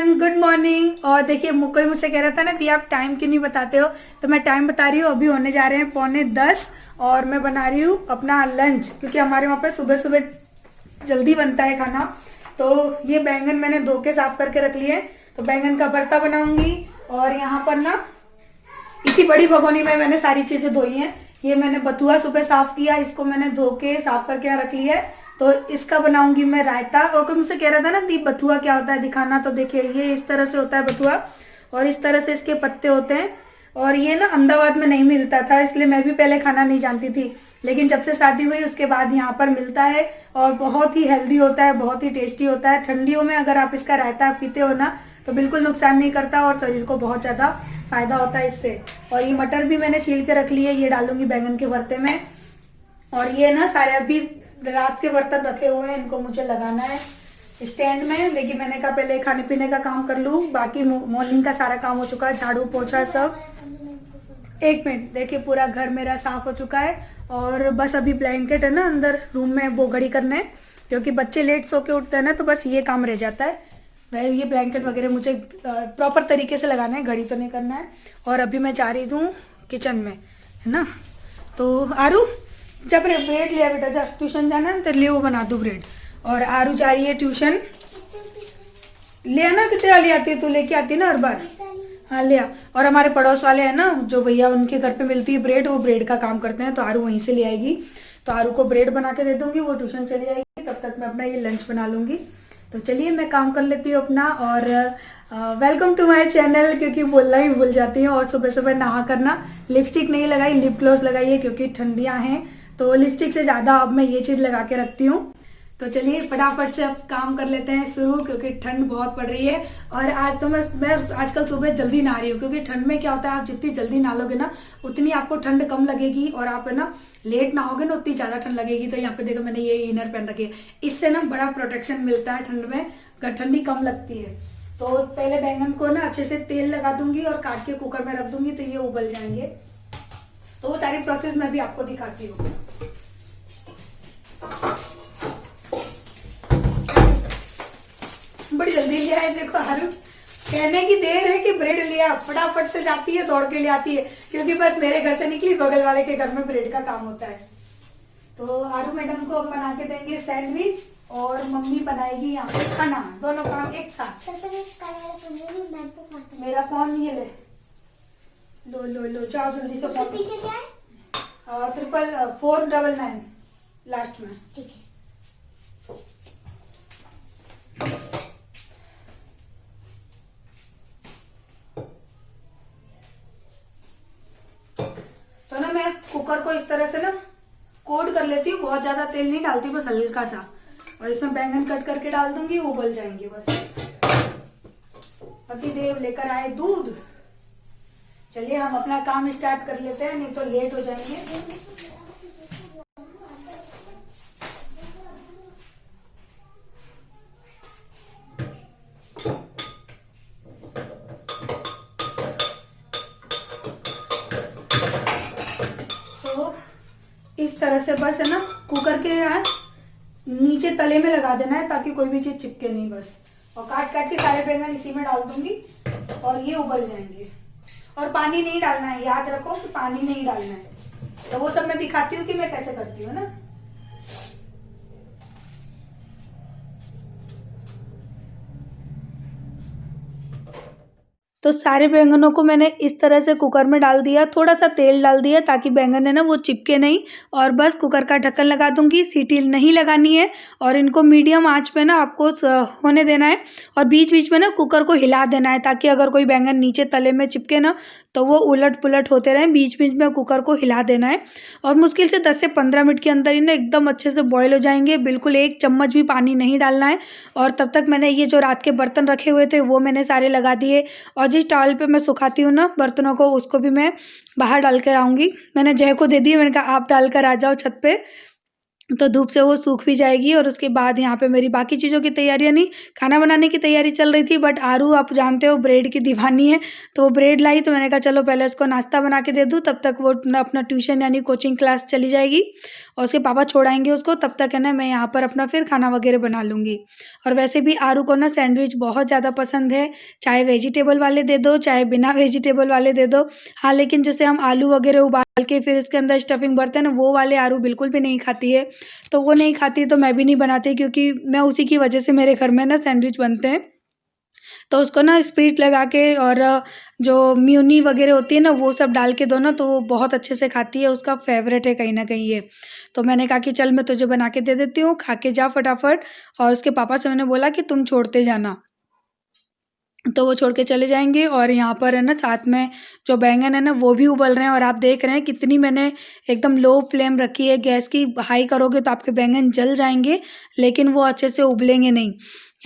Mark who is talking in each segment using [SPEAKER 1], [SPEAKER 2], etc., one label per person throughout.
[SPEAKER 1] Everyone, good morning. और देखिए कोई मुझसे कह रहा था ना कि आप टाइम क्यों नहीं बताते हो, तो मैं टाइम बता रही हूँ। अभी होने जा रहे हैं 9:45 और मैं बना रही हूँ अपना लंच, क्योंकि हमारे वहाँ पे सुबह सुबह जल्दी बनता है खाना। तो ये बैंगन मैंने धो के साफ करके रख लिए, तो बैंगन का भरता बनाऊंगी। और यहाँ पर ना इसी बड़ी भगोनी में मैंने सारी चीजें धोई हैं। ये मैंने बथुआ सुबह साफ किया, इसको मैंने धो के साफ करके रख लिया है। तो इसका बनाऊंगी मैं रायता। और कोई मुझसे कह रहा था ना दीप बथुआ क्या होता है दिखाना, तो देखिए ये इस तरह से होता है बथुआ, और इस तरह से इसके पत्ते होते हैं। और ये ना अहमदाबाद में नहीं मिलता था, इसलिए मैं भी पहले खाना नहीं जानती थी, लेकिन जब से शादी हुई उसके बाद यहाँ पर मिलता है। और बहुत ही हेल्दी होता है, बहुत ही टेस्टी होता है। ठंडियों में अगर आप इसका रायता पीते हो ना तो बिल्कुल नुकसान नहीं करता और शरीर को बहुत ज्यादा फायदा होता है इससे। और ये मटर भी मैंने छील के रख लिए, ये डालूंगी बैंगन के भरते में। और ये ना सारे अभी रात के बर्तन रखे हुए हैं, इनको मुझे लगाना है स्टैंड में, लेकिन मैंने कहा पहले खाने पीने का काम कर लूँ। बाकी मॉर्निंग का सारा काम हो चुका है, झाड़ू पोछा सब। एक मिनट, देखिए पूरा घर मेरा साफ हो चुका है। और बस अभी ब्लैंकेट है ना अंदर रूम में, वो घड़ी करना है, क्योंकि बच्चे लेट सो के उठते हैं ना, तो बस ये काम रह जाता है। वह ये ब्लैंकेट वगैरह मुझे प्रॉपर तरीके से लगाना है, घड़ी तो नहीं करना है। और अभी मैं जा रही हूँ किचन में, है ना। तो आरू जब ब्रेड लिया बेटा, जब ट्यूशन जाना है तेरे लिए वो बना दूँ ब्रेड। और आरू जा रही है ट्यूशन, ले आना कितने ले आती है, तू लेके आती है ना हर बार। हाँ ले आ। और हमारे पड़ोस वाले हैं ना जो भैया, उनके घर पे मिलती है ब्रेड, वो ब्रेड का काम करते हैं, तो आरू वहीं से ले आएगी। तो आरू को ब्रेड बना के दे दूंगी, वो ट्यूशन चली जाएगी, तब तक मैं अपना ये लंच बना लूंगी। तो चलिए मैं काम कर लेती हूँ अपना। और वेलकम टू माय चैनल, क्योंकि बोलना ही भूल जाती हूँ। और सुबह सुबह नहा करना, लिपस्टिक नहीं लगाई, लिप ग्लॉस लगाई है, क्योंकि ठंडियाँ हैं तो लिपस्टिक से ज़्यादा अब मैं ये चीज़ लगा के रखती हूँ। तो चलिए फटाफट से अब काम कर लेते हैं शुरू, क्योंकि ठंड बहुत पड़ रही है। और आज तो मैं आजकल सुबह जल्दी नहा रही हूँ, क्योंकि ठंड में क्या होता है, आप जितनी जल्दी नहालोगे ना उतनी आपको ठंड कम लगेगी, और आप है ना लेट नहाओगे ना उतनी ज़्यादा ठंड लगेगी। तो यहाँ पे देखो मैंने ये इनर पहन रखी है, इससे ना बड़ा प्रोटेक्शन मिलता है ठंड में, ठंडी कम लगती है। तो पहले बैंगन को ना अच्छे से तेल लगा दूंगी और काट के कुकर में रख दूंगी, तो ये उबल जाएंगे। तो वो सारी प्रोसेस मैं भी आपको दिखाती हूँ। बड़ी जल्दी लिया है, देखो हर कहने की देर है कि ब्रेड लिया, फटाफट से जाती है, दौड़ के ले आती है, क्योंकि बस मेरे घर से निकली, बगल वाले के घर में ब्रेड का काम होता है। तो आरू मैडम को हम बना के देंगे सैंडविच, और मम्मी बनाएगी यहाँ पे खाना, दोनों काम एक साथ। मेरा फोन ये ले लो लो लो, जाओ जल्दी से। फोन
[SPEAKER 2] पीछे क्या है?
[SPEAKER 1] 499 लास्ट में।
[SPEAKER 2] ठीक है।
[SPEAKER 1] तो ना मैं कुकर को इस तरह से ना कोट कर लेती हूँ, बहुत ज्यादा तेल नहीं डालती, बस हल्का सा। और इसमें बैंगन कट करके डाल दूंगी, उबल जाएंगे बस। पति देव लेकर आए दूध। चलिए हम अपना काम स्टार्ट कर लेते हैं, नहीं तो लेट हो जाएंगे। इस तरह से बस है ना कुकर के नीचे तले में लगा देना है, ताकि कोई भी चीज चिपके नहीं बस। और काट काट के सारे बैंगन इसी में डाल दूंगी, और ये उबल जाएंगे। और पानी नहीं डालना है, याद रखो कि पानी नहीं डालना है। तो वो सब मैं दिखाती हूँ कि मैं कैसे करती हूँ ना। तो सारे बैंगनों को मैंने इस तरह से कुकर में डाल दिया, थोड़ा सा तेल डाल दिया ताकि बैंगन है ना वो चिपके नहीं। और बस कुकर का ढक्कन लगा दूंगी, सीटी नहीं लगानी है, और इनको मीडियम आंच पे ना आपको होने देना है। और बीच बीच में ना कुकर को हिला देना है, ताकि अगर कोई बैंगन नीचे तले में चिपके ना तो वो उलट पुलट होते रहें। बीच बीच में कुकर को हिला देना है, और मुश्किल से 10 से 15 मिनट के अंदर ही ना एकदम अच्छे से बॉयल हो जाएंगे। बिल्कुल 1 चम्मच भी पानी नहीं डालना है। और तब तक मैंने ये जो रात के बर्तन रखे हुए थे वो मैंने सारे लगा दिए, और जिस टॉवल पे मैं सुखाती हूँ ना बर्तनों को, उसको भी मैं बाहर डाल कर आऊँगी। मैंने जय को दे दी, मैंने कहा आप डाल कर आ जाओ छत पे। तो धूप से वो सूख भी जाएगी। और उसके बाद यहाँ पे मेरी बाकी चीज़ों की तैयारियाँ नहीं, खाना बनाने की तैयारी चल रही थी। बट आरू आप जानते हो ब्रेड की दीवानी है, तो वो ब्रेड लाई, तो मैंने कहा चलो पहले इसको नाश्ता बना के दे दूँ, तब तक वो अपना ट्यूशन यानी कोचिंग क्लास चली जाएगी और उसके पापा छोड़ाएंगे उसको, तब तक है ना मैं यहाँ पर अपना फिर खाना वगैरह बना लूँगी। और वैसे भी आरू को ना सैंडविच बहुत ज़्यादा पसंद है, चाहे वेजिटेबल वाले दे दो चाहे बिना वेजिटेबल वाले दे दो। हाँ, लेकिन जैसे हम आलू वगैरह उबाल के फिर उसके अंदर स्टफिंग भरते हैं ना, वो वाले आरू बिल्कुल भी नहीं खाती है। तो वो नहीं खाती तो मैं भी नहीं बनाती, क्योंकि मैं उसी की वजह से मेरे घर में ना सैंडविच बनते हैं। तो उसको ना स्प्रिट लगा के और जो म्यूनी वगैरह होती है ना वो सब डाल के दो ना, तो वो बहुत अच्छे से खाती है, उसका फेवरेट है कहीं ना कहीं ये। तो मैंने कहा कि चल मैं तुझे बना के दे देती हूँ, खा के जा फटाफट। और उसके पापा से मैंने बोला कि तुम छोड़ते जाना, तो वो छोड़ के चले जाएंगे। और यहाँ पर है ना साथ में जो बैंगन है ना वो भी उबल रहे हैं, और आप देख रहे हैं कितनी मैंने एकदम लो फ्लेम रखी है गैस की। हाई करोगे तो आपके बैंगन जल जाएंगे, लेकिन वो अच्छे से उबलेंगे नहीं,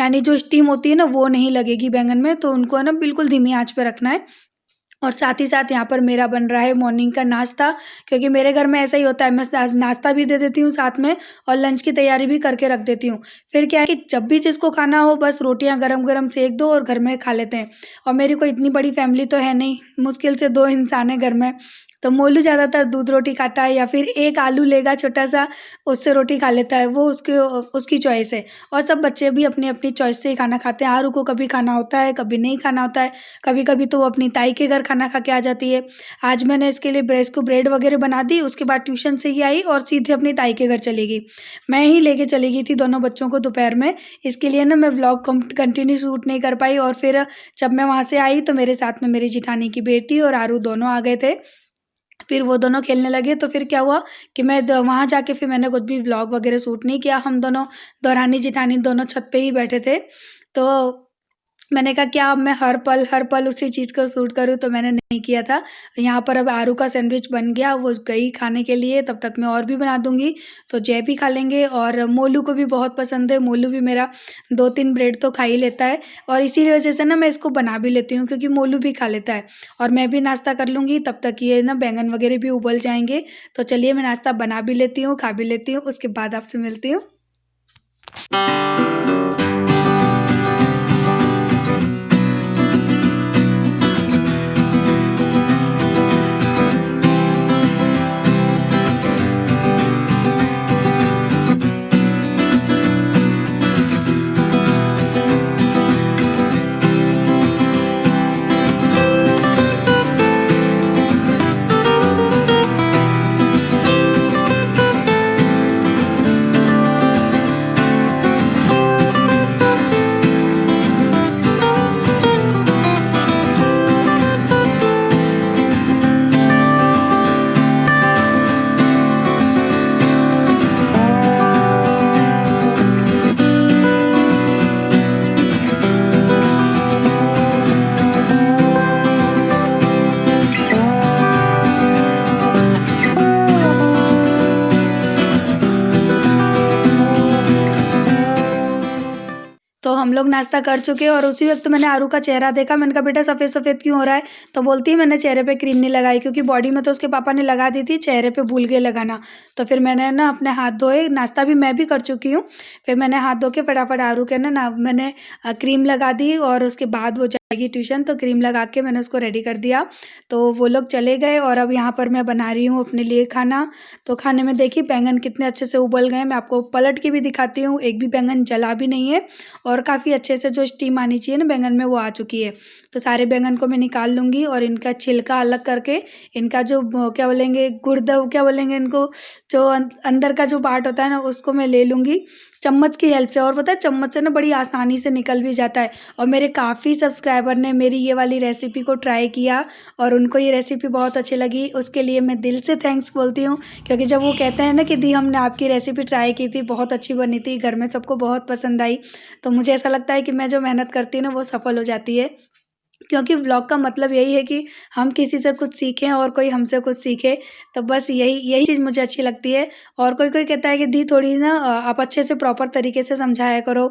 [SPEAKER 1] यानी जो स्टीम होती है ना वो नहीं लगेगी बैंगन में। तो उनको है ना बिल्कुल धीमी आंच पे रखना है। और साथ ही साथ यहाँ पर मेरा बन रहा है मॉर्निंग का नाश्ता, क्योंकि मेरे घर में ऐसा ही होता है, मैं नाश्ता भी दे देती हूँ साथ में और लंच की तैयारी भी करके रख देती हूँ। फिर क्या है कि जब भी जिसको खाना हो बस रोटियाँ गरम गरम सेक दो और घर में खा लेते हैं। और मेरी कोई इतनी बड़ी फैमिली तो है नहीं, मुश्किल से 2 इंसान है घर में। तो मोलू ज़्यादातर दूध रोटी खाता है, या फिर एक आलू लेगा छोटा सा, उससे रोटी खा लेता है, वो उसकी चॉइस है। और सब बच्चे भी अपनी अपनी चॉइस से ही खाना खाते हैं। आरू को कभी खाना होता है, कभी नहीं खाना होता है, कभी कभी तो वो अपनी ताई के घर खाना खा के आ जाती है। आज मैंने इसके लिए ब्रेड वगैरह बना दी, उसके बाद ट्यूशन से ही आई और सीधे अपनी ताई के घर चली गई। मैं ही लेके चली गई थी दोनों बच्चों को दोपहर में, इसके लिए ना मैं व्लॉग कंटिन्यू शूट नहीं कर पाई। और फिर जब मैं वहाँ से आई तो मेरे साथ में मेरी जिठानी की बेटी और आरू दोनों आ गए थे। फिर वो दोनों खेलने लगे, तो फिर क्या हुआ कि मैं वहाँ जाके फिर मैंने कुछ भी व्लॉग वगैरह शूट नहीं किया। हम दोनों दौरानी जिठानी दोनों छत पे ही बैठे थे। तो मैंने कहा क्या अब मैं हर पल उसी चीज़ को शूट करूँ, तो मैंने नहीं किया था। यहाँ पर अब आरू का सैंडविच बन गया, वो गई खाने के लिए, तब तक मैं और भी बना दूँगी तो जय भी खा लेंगे। और मोलू को भी बहुत पसंद है, मोलू भी मेरा 2-3 ब्रेड तो खा ही लेता है। और इसी वजह से ना मैं इसको बना भी लेती हूँ, क्योंकि मोलू भी खा लेता है और मैं भी नाश्ता कर लूँगी, तब तक ये ना बैंगन वगैरह भी उबल जाएंगे। तो चलिए मैं नाश्ता बना भी लेती हूँ, खा भी लेती हूँ, उसके बाद आपसे मिलती हूँ। तो हम लोग नाश्ता कर चुके और उसी वक्त मैंने आरू का चेहरा देखा। मैंने कहा बेटा सफ़ेद सफ़ेद क्यों हो रहा है, तो बोलती है मैंने चेहरे पे क्रीम नहीं लगाई, क्योंकि बॉडी में तो उसके पापा ने लगा दी थी, चेहरे पे भूल गए लगाना। तो फिर मैंने ना अपने हाथ धोए, नाश्ता भी मैं भी कर चुकी हूँ। फिर मैंने हाथ धो के फटाफट आरू के ना मैंने क्रीम लगा दी, और उसके बाद वो जाएगी ट्यूशन, तो क्रीम लगा के मैंने उसको रेडी कर दिया। तो वो लोग चले गए और अब यहाँ पर मैं बना रही हूँ अपने लिए खाना। तो खाने में देखिए बैंगन कितने अच्छे से उबल गए, मैं आपको पलट के भी दिखाती हूँ, एक भी बैंगन जला भी नहीं है और काफ़ी अच्छे से जो स्टीम आनी चाहिए ना बैंगन में वो आ चुकी है। तो सारे बैंगन को मैं निकाल लूँगी और इनका छिलका अलग करके, इनका जो क्या बोलेंगे गुर्दा क्या बोलेंगे इनको, जो अंदर का जो पार्ट होता है ना उसको मैं ले लूँगी चम्मच की हेल्प से। और पता है चम्मच से ना बड़ी आसानी से निकल भी जाता है। और मेरे काफ़ी सब्सक्राइबर ने मेरी ये वाली रेसिपी को ट्राई किया और उनको ये रेसिपी बहुत अच्छी लगी, उसके लिए मैं दिल से थैंक्स बोलती हूँ। क्योंकि जब वो कहते हैं ना कि दी हमने आपकी रेसिपी ट्राई की थी, बहुत अच्छी बनी थी, घर में सबको बहुत पसंद आई, तो मुझे ऐसा लगता है कि मैं जो मेहनत करती हूँ ना वो सफल हो जाती है। क्योंकि व्लॉग का मतलब यही है कि हम किसी से कुछ सीखें और कोई हमसे कुछ सीखे, तो बस यही चीज़ मुझे अच्छी लगती है। और कोई कोई कहता है कि दी थोड़ी ना आप अच्छे से प्रॉपर तरीके से समझाया करो,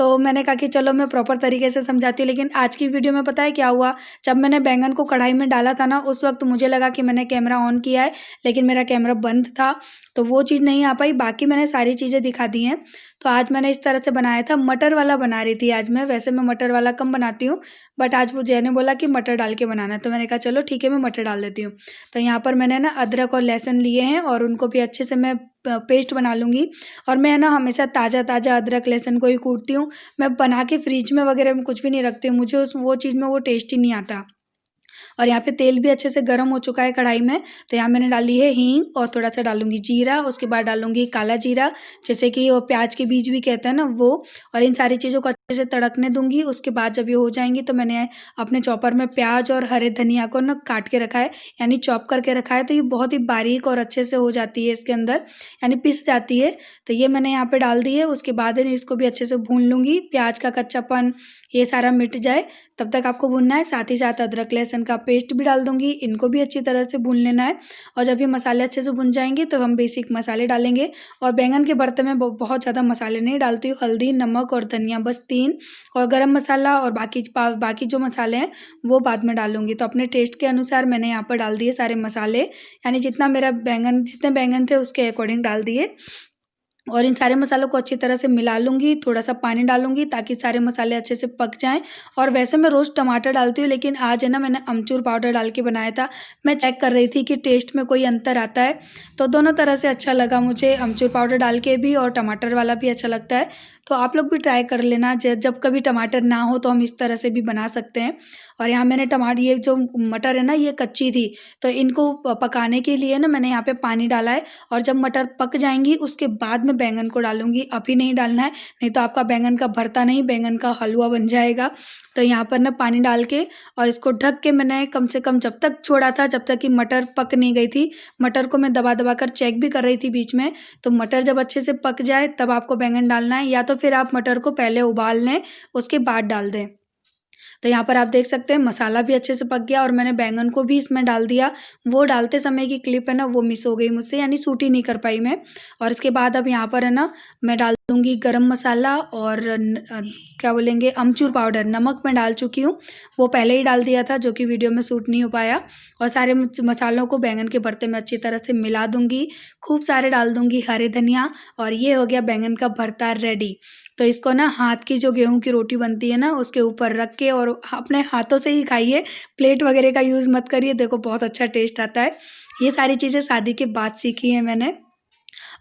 [SPEAKER 1] तो मैंने कहा कि चलो मैं प्रॉपर तरीके से समझाती हूँ। लेकिन आज की वीडियो में पता है क्या हुआ, जब मैंने बैंगन को कढ़ाई में डाला था ना, उस वक्त मुझे लगा कि मैंने कैमरा ऑन किया है, लेकिन मेरा कैमरा बंद था, तो वो चीज़ नहीं आ पाई। बाकी मैंने सारी चीज़ें दिखा दी हैं। तो आज मैंने इस तरह से बनाया था, मटर वाला बना रही थी आज मैं। वैसे मैं मटर वाला कम बनाती हूँ, बट आज वो जय ने बोला कि मटर डाल के बनाना है, तो मैंने कहा चलो ठीक है, मैं मटर डाल देती हूँ। तो यहाँ पर मैंने ना अदरक और लहसुन लिए हैं और उनको भी अच्छे से मैं पेस्ट बना लूँगी। और मैं ना हमेशा ताज़ा ताज़ा अदरक लहसुन को ही कूटती हूँ। मैं बना के फ्रिज में वगैरह में कुछ भी नहीं रखती हूँ, मुझे वो चीज़ में वो टेस्ट ही नहीं आता। और यहाँ पे तेल भी अच्छे से गर्म हो चुका है कढ़ाई में। तो यहाँ मैंने डाली है हींग और थोड़ा सा डालूंगी जीरा, उसके बाद डालूंगी काला जीरा, जैसे कि वो प्याज के बीज भी कहते हैं ना वो। और इन सारी चीज़ों को अच्छे से तड़कने दूंगी। उसके बाद जब ये हो जाएंगी तो मैंने अपने चॉपर में प्याज और हरे धनिया को ना काट के रखा है, यानी चॉप करके रखा है। तो ये बहुत ही बारीक और अच्छे से हो जाती है इसके अंदर, यानी पिस जाती है। तो ये मैंने यहाँ पे डाल दी है। उसके बाद इसको भी अच्छे से भून लूँगी, प्याज का कच्चापन ये सारा मिट जाए तब तक आपको भूनना है। साथ ही साथ अदरक लहसुन का पेस्ट भी डाल दूंगी, इनको भी अच्छी तरह से भून लेना है। और जब ये मसाले अच्छे से भुन जाएंगे तो हम बेसिक मसाले डालेंगे। और बैंगन के भरते में बहुत ज़्यादा मसाले नहीं डालती हूँ, हल्दी नमक और धनिया बस 3, और गरम मसाला और बाकी जो मसाले हैं वो बाद में डालूंगी। तो अपने टेस्ट के अनुसार मैंने यहाँ पर डाल दिए सारे मसाले, यानी जितने बैंगन थे उसके अकॉर्डिंग डाल दिए। और इन सारे मसालों को अच्छी तरह से मिला लूँगी, थोड़ा सा पानी डालूंगी ताकि सारे मसाले अच्छे से पक जाएं। और वैसे मैं रोज़ टमाटर डालती हूँ, लेकिन आज है ना मैंने अमचूर पाउडर डाल के बनाया था। मैं चेक कर रही थी कि टेस्ट में कोई अंतर आता है, तो दोनों तरह से अच्छा लगा मुझे, अमचूर पाउडर डाल के भी और टमाटर वाला भी अच्छा लगता है। तो आप लोग भी ट्राई कर लेना, जब कभी टमाटर ना हो तो हम इस तरह से भी बना सकते हैं। और यहाँ मैंने टमाटर, ये जो मटर है ना ये कच्ची थी, तो इनको पकाने के लिए ना मैंने यहाँ पे पानी डाला है। और जब मटर पक जाएंगी उसके बाद मैं बैंगन को डालूंगी, अभी नहीं डालना है, नहीं तो आपका बैंगन का भरता नहीं बैंगन का हलवा बन जाएगा। तो यहाँ पर ना पानी डाल के और इसको ढक के मैंने कम से कम जब तक छोड़ा था जब तक कि मटर पक नहीं गई थी। मटर को मैं दबा दबा कर चेक भी कर रही थी बीच में। तो मटर जब अच्छे से पक जाए तब आपको बैंगन डालना है, या तो फिर आप मटर को पहले उबाल लें उसके बाद डाल दें। तो यहाँ पर आप देख सकते हैं मसाला भी अच्छे से पक गया और मैंने बैंगन को भी इसमें डाल दिया। वो डालते समय की क्लिप है ना वो मिस हो गई मुझसे, यानी शूट ही नहीं कर पाई मैं। और इसके बाद अब यहाँ पर है ना मैं डाल दूँगी गरम मसाला और क्या बोलेंगे अमचूर पाउडर। नमक मैं डाल चुकी हूँ, वो पहले ही डाल दिया था जो कि वीडियो में शूट नहीं हो पाया। और सारे मसालों को बैंगन के भरते में अच्छी तरह से मिला दूँगी, खूब सारे डाल दूँगी हरे धनिया। और ये हो गया बैंगन का भरता रेडी। तो इसको ना हाथ की जो गेहूं की रोटी बनती है ना उसके ऊपर रख के और अपने हाथों से ही खाइए, प्लेट वगैरह का यूज़ मत करिए, देखो बहुत अच्छा टेस्ट आता है। ये सारी चीज़ें शादी के बाद सीखी हैं मैंने।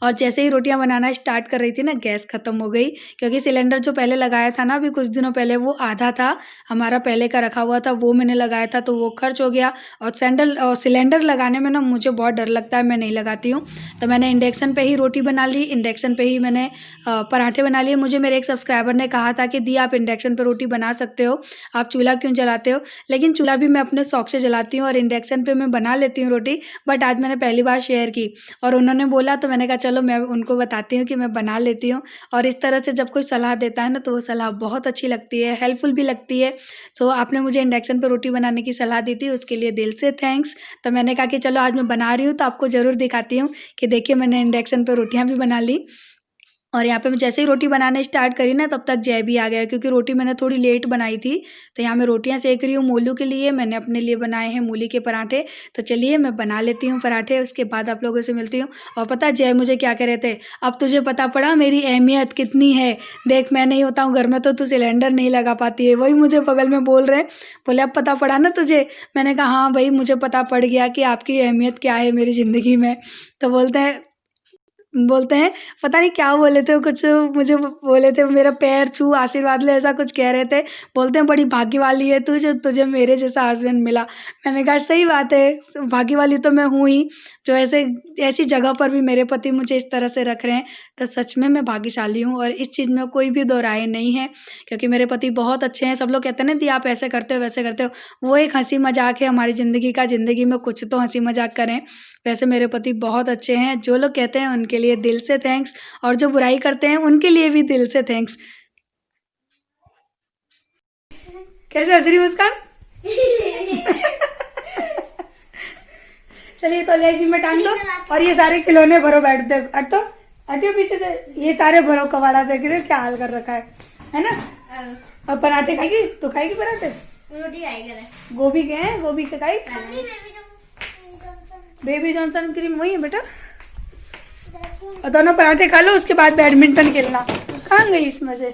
[SPEAKER 1] और जैसे ही रोटियां बनाना स्टार्ट कर रही थी ना गैस ख़त्म हो गई, क्योंकि सिलेंडर जो पहले लगाया था ना अभी कुछ दिनों पहले वो आधा था हमारा पहले का रखा हुआ था, वो मैंने लगाया था तो वो खर्च हो गया। और सिलेंडर लगाने में ना मुझे बहुत डर लगता है, मैं नहीं लगाती हूँ। तो मैंने इंडक्शन पे ही रोटी बना ली, इंडक्शन पे ही मैंने पराठे बना लिए। मुझे मेरे एक सब्सक्राइबर ने कहा था कि दी आप इंडक्शन पर रोटी बना सकते हो, आप चूल्हा क्यों जलाते हो? लेकिन चूल्हा भी मैं अपने शौक से जलाती हूँ और इंडक्शन पर मैं बना लेती हूँ रोटी। बट आज मैंने पहली बार शेयर की और उन्होंने बोला तो मैंने कहा चलो मैं उनको बताती हूँ कि मैं बना लेती हूँ। और इस तरह से जब कोई सलाह देता है ना तो वो सलाह बहुत अच्छी लगती है, हेल्पफुल भी लगती है। सो आपने मुझे इंडक्शन पर रोटी बनाने की सलाह दी थी, उसके लिए दिल से थैंक्स। तो मैंने कहा कि चलो आज मैं बना रही हूँ तो आपको ज़रूर दिखाती हूँ कि देखिए मैंने इंडक्शन पर रोटियाँ भी बना ली। और यहाँ पे मैं जैसे ही रोटी बनाने स्टार्ट करी ना तब तक जय भी आ गया, क्योंकि रोटी मैंने थोड़ी लेट बनाई थी। तो यहाँ मैं रोटियाँ सेक रही हूँ मोलू के लिए, मैंने अपने लिए बनाए हैं मूली के पराठे। तो चलिए मैं बना लेती हूँ पराठे, उसके बाद आप लोगों से मिलती हूँ। और पता है जय मुझे क्या कह रहे थे, अब तुझे पता पड़ा मेरी अहमियत कितनी है, देख मैं नहीं होता हूँ घर में तो तू सिलेंडर नहीं लगा पाती है। वही मुझे बगल में बोल रहे, बोले अब पता पड़ा ना तुझे? मैंने कहा हाँ भाई मुझे पता पड़ गया कि आपकी अहमियत क्या है मेरी ज़िंदगी में। तो बोलते हैं पता नहीं क्या बोले थे, कुछ मुझे बोले थे मेरा पैर छू आशीर्वाद ले, ऐसा कुछ कह रहे थे। बोलते हैं बड़ी भाग्य वाली है तू जो तुझे मेरे जैसा हस्बैंड मिला। मैंने कहा सही बात है, भाग्य वाली तो मैं हूँ ही, जो ऐसी जगह पर भी मेरे पति मुझे इस तरह से रख रहे हैं। तो सच में मैं भाग्यशाली हूँ और इस चीज़ में कोई भी दो राय नहीं है, क्योंकि मेरे पति बहुत अच्छे हैं। सब लोग कहते हैं ना दी आप ऐसे करते हो वैसे करते हो, वो एक हंसी मजाक है हमारी ज़िंदगी का, ज़िंदगी में कुछ तो हंसी मजाक करें। वैसे मेरे पति बहुत अच्छे हैं, जो लोग कहते हैं उनके लिए दिल से थैंक्स, और जो बुराई करते हैं उनके लिए भी दिल से थैंक्स। कैसे हंस रही मुस्कान? चलिए तो ले जी में टांग लो और ये सारे खिलौने भरो, बैठते हटो पीछे से, ये सारे भरो, कबाड़ा देख रहे हो क्या हाल कर रखा है। है ना। और पराठे खाएगी तो खाएगी पराठे।
[SPEAKER 2] रोटी खाएगी।
[SPEAKER 1] गोभी के हैं, गोभी के खाई। बेबी जॉनसन क्रीम वही है बेटा। और दोनों पराठे खा लो, उसके बाद बैडमिंटन खेलना। कहाँ गई इसमें से?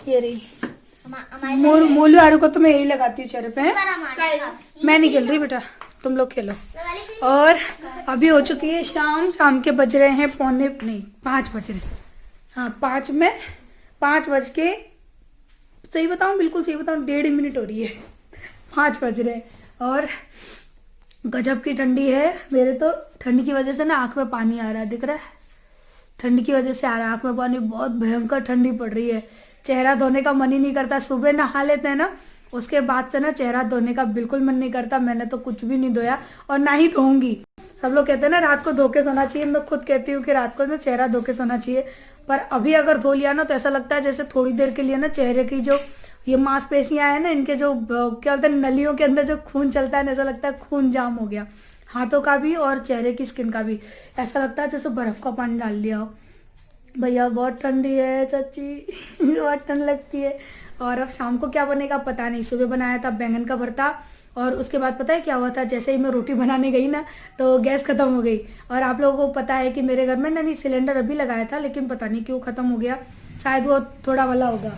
[SPEAKER 1] ये रही मोलू आरू को तो मैं यही लगाती हूँ चेहरे पे। मैं नहीं खेल रही बेटा, तुम लोग खेलो। और अभी हो चुकी है शाम के बज रहे हैं 5 बज रहे। हाँ 5 बज के सही बताऊँ, बिल्कुल सही बताऊँ 1.5 मिनट हो रही है, 5 बज रहे। और गजब की ठंडी है। मेरे तो ठंडी की वजह से ना आँख में पानी आ रहा है, दिख रहा है। ठंडी की वजह से आ रहा है आँख में पानी, बहुत भयंकर ठंडी पड़ रही है। चेहरा धोने का मन ही नहीं करता। सुबह नहा लेते हैं ना, उसके बाद से ना चेहरा धोने का बिल्कुल मन नहीं करता। मैंने तो कुछ भी नहीं धोया और ना ही धोऊंगी। सब लोग कहते हैं ना रात को धो के सोना चाहिए, मैं खुद कहती हूँ कि रात को ना चेहरा धो के सोना चाहिए। पर अभी अगर धो लिया ना तो ऐसा लगता है जैसे थोड़ी देर के लिए ना चेहरे की जो ये मांसपेशियां हैं ना, इनके जो क्या बोलते हैं नलियों के अंदर जो खून चलता है ना, ऐसा लगता है खून जाम हो गया, हाथों का भी और चेहरे की स्किन का भी। ऐसा लगता है जैसे बर्फ का पानी डाल लिया हो। भैया बहुत ठंडी है चाची बहुत ठंड लगती है। और अब शाम को क्या बनेगा पता नहीं। सुबह बनाया था बैंगन का भरता, और उसके बाद पता है क्या हुआ था, जैसे ही मैं रोटी बनाने गई ना तो गैस खत्म हो गई। और आप लोगों को पता है कि मेरे घर में नहीं सिलेंडर अभी लगाया था, लेकिन पता नहीं क्यों खत्म हो गया। शायद वो थोड़ा वाला होगा।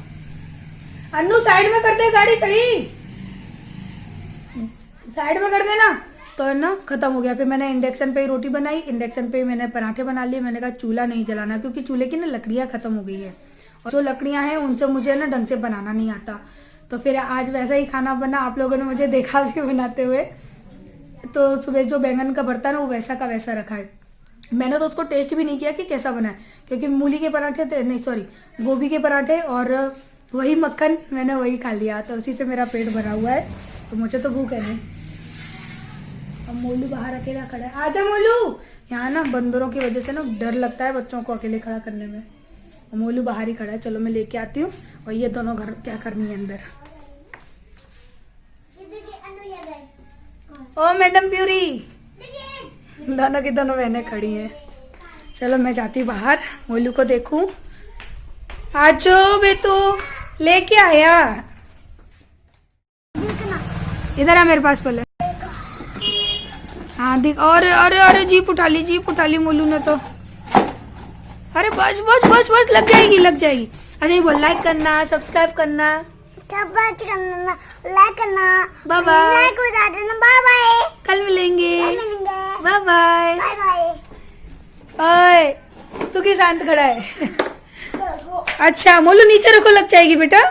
[SPEAKER 1] अन्नू साइड में कर दे, गाड़ी खड़ी साइड में कर देना। तो ना खत्म हो गया। फिर मैंने इंडक्शन पे ही रोटी बनाई, इंडक्शन पे ही मैंने पराठे बना लिए। मैंने कहा चूल्हा नहीं जलाना, क्योंकि चूल्हे की ना लकड़ियाँ खत्म हो गई है, और जो लकड़ियाँ हैं उनसे मुझे ना ढंग से बनाना नहीं आता। तो फिर आज वैसा ही खाना बना, आप लोगों ने मुझे देखा भी बनाते हुए। तो सुबह जो बैंगन का भरता ना वो वैसा का वैसा रखा है। मैंने तो उसको टेस्ट भी नहीं किया कि कैसा बना है, क्योंकि मूली के पराठे थे, नहीं सॉरी गोभी के पराठे और वही मक्खन, मैंने वही खा लिया। तो उसी से मेरा पेट भरा हुआ है, तो मुझे तो भूख है नहीं। अब मोलू बाहर अकेला खड़ा है। आजा मोलू। यहाँ ना बंदरों की वजह से ना डर लगता है बच्चों को अकेले खड़ा करने में। मोलू बाहर ही खड़ा है, चलो मैं लेके आती हूँ। और ये दोनों घर क्या करनी है अंदर। ओ मैडम प्यूरी, दोनों की दोनों बहनें खड़ी हैं। चलो मैं जाती हूँ बाहर, मोलू को देखूं। आजो बेटू लेके आया, इधर आ मेरे पास पहले। हाँ दिख। और अरे जीप उठा ली मोलू ने तो। अरे बस बस बस बस लग जाएगी। अरे बोल लाइक करना, सब्सक्राइब करना,
[SPEAKER 2] लाइक करना,
[SPEAKER 1] बाय बाय,
[SPEAKER 2] लाइक बता देना, बाय बाय,
[SPEAKER 1] कल मिलेंगे,
[SPEAKER 2] बाय
[SPEAKER 1] बाय। ओए तू की शांत खड़ा है। अच्छा मोलू नीचे रखो, लग जाएगी बेटा।